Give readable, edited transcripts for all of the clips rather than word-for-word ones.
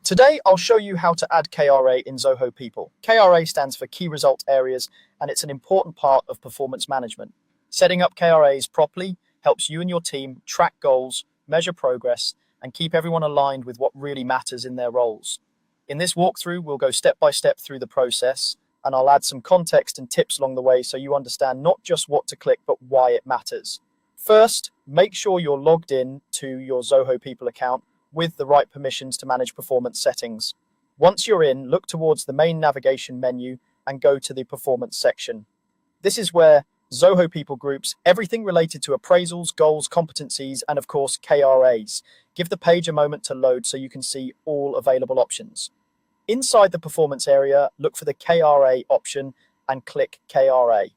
Today, I'll show you how to add KRA in Zoho People. KRA stands for Key Result Areas, and it's an important part of performance management. Setting up KRAs properly helps you and your team track goals, measure progress, and keep everyone aligned with what really matters in their roles. In this walkthrough, we'll go step by step through the process, and I'll add some context and tips along the way so you understand not just what to click, but why it matters. First, make sure you're logged in to your Zoho People account with the right permissions to manage performance settings. Once you're in, look towards the main navigation menu and go to the performance section. This is where Zoho People groups everything related to appraisals, goals, competencies, and of course KRAs. Give the page a moment to load so you can see all available options. Inside the performance area, look for the KRA option and click KRA.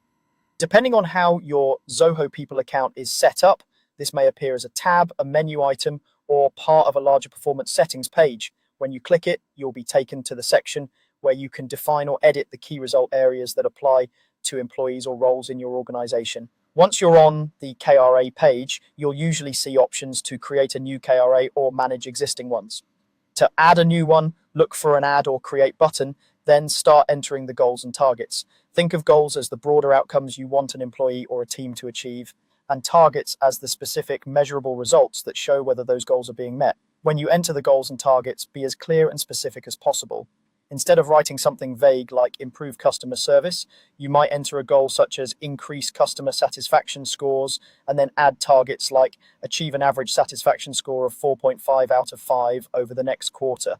Depending on how your Zoho People account is set up, this may appear as a tab, a menu item, or part of a larger performance settings page. When you click it, you'll be taken to the section where you can define or edit the key result areas that apply to employees or roles in your organization. Once you're on the KRA page, you'll usually see options to create a new KRA or manage existing ones. To add a new one, look for an add or create button, then start entering the goals and targets. Think of goals as the broader outcomes you want an employee or a team to achieve, and targets as the specific measurable results that show whether those goals are being met. When you enter the goals and targets, be as clear and specific as possible. Instead of writing something vague like improve customer service, you might enter a goal such as increase customer satisfaction scores, and then add targets like achieve an average satisfaction score of 4.5 out of 5 over the next quarter.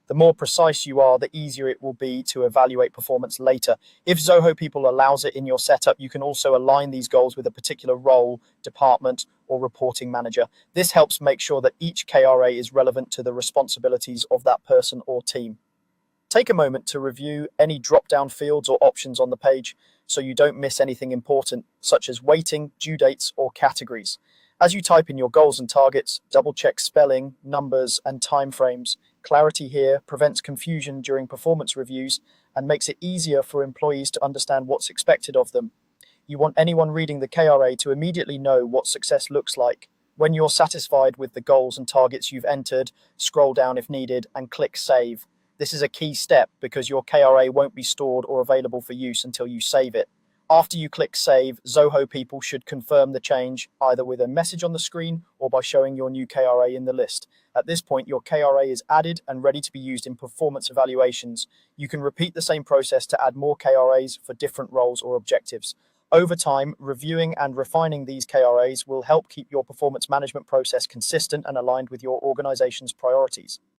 The more precise you are, the easier it will be to evaluate performance later. If Zoho People allows it in your setup, you can also align these goals with a particular role, department, or reporting manager. This helps make sure that each KRA is relevant to the responsibilities of that person or team. Take a moment to review any drop-down fields or options on the page so you don't miss anything important, such as weighting, due dates, or categories. As you type in your goals and targets, double-check spelling, numbers, and timeframes. Clarity here prevents confusion during performance reviews and makes it easier for employees to understand what's expected of them. You want anyone reading the KRA to immediately know what success looks like. When you're satisfied with the goals and targets you've entered, scroll down if needed and click Save. This is a key step because your KRA won't be stored or available for use until you save it. After you click Save, Zoho People should confirm the change either with a message on the screen or by showing your new KRA in the list. At this point, your KRA is added and ready to be used in performance evaluations. You can repeat the same process to add more KRAs for different roles or objectives. Over time, reviewing and refining these KRAs will help keep your performance management process consistent and aligned with your organization's priorities.